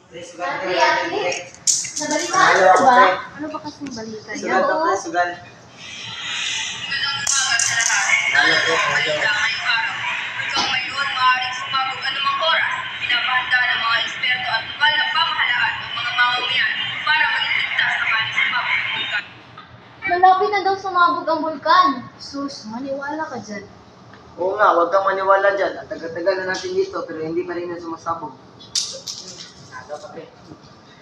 Ate, nabalitaan mo ba? Ano ba kasing balita niya? Sugal to, sugal. Lalo po, Hanggang ngayon, maaaring sumabog anumang oras. Pinapahanda ng mga eksperto at lokal na pamahalaan ng mga mamamayan para maging ligtas na kanin sumabog ng bulkan. Malapit na daw sumabog ang bulkan. Sus, maniwala ka dyan. Oo nga, huwag kang maniwala dyan. At tagal-tagal na natin dito, pero hindi pa rin na sumasabog.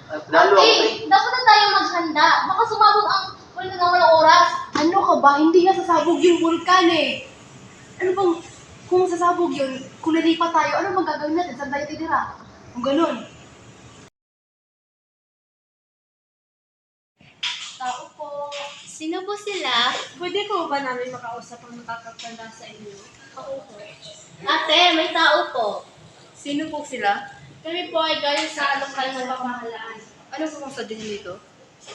At lalo ako Dapat na tayo maghanda. Baka sumabog ang bulkan ng walang oras. Ano ka ba? Hindi nga sasabog yung vulkan eh. Ano bang, kung sasabog yun, kung nalipat tayo, ano magagawin natin? Saan tayo titira? Kung ganun. Tao po. Sino po sila? Pwede po ba namin makausap ang nakakatanda sa inyo? Oo po. Ate, may tao po. Sino po sila? Kami po ay galing sa lokal na pamahalaan. Ano po ang sadya niyo dito?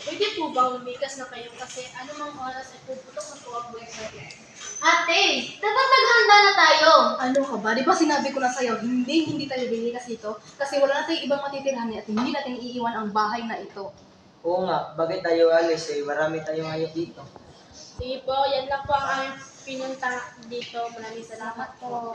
Pwede po ba umikas na kayo kasi anumang oras ay puputok na po ang bulkan? Ate, dapat maghanda na tayo. Ano ka ba? Di ba sinabi ko na sa'yo, hindi tayo binikas dito kasi wala na tayong ibang matitirhan at hindi natin iiwan ang bahay na ito. Oo nga, bakit tayo alis eh? Marami tayong hayop dito. Sige po, yan lang po ang aming pinunta dito. Maraming salamat po.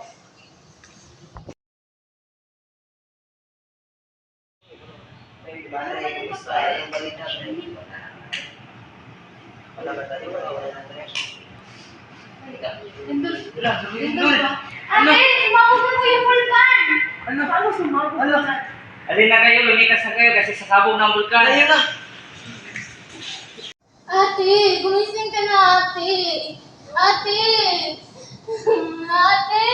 Wala ba tayo? Wala natin. Indul ba? Ate, sumabog na po yung bulkan. Paano sumabog? Alin na kayo, lumikas na kayo kasi sasabog ng bulkan. Ayun na! Ate, gumising ka na, ate. Ate! Ate!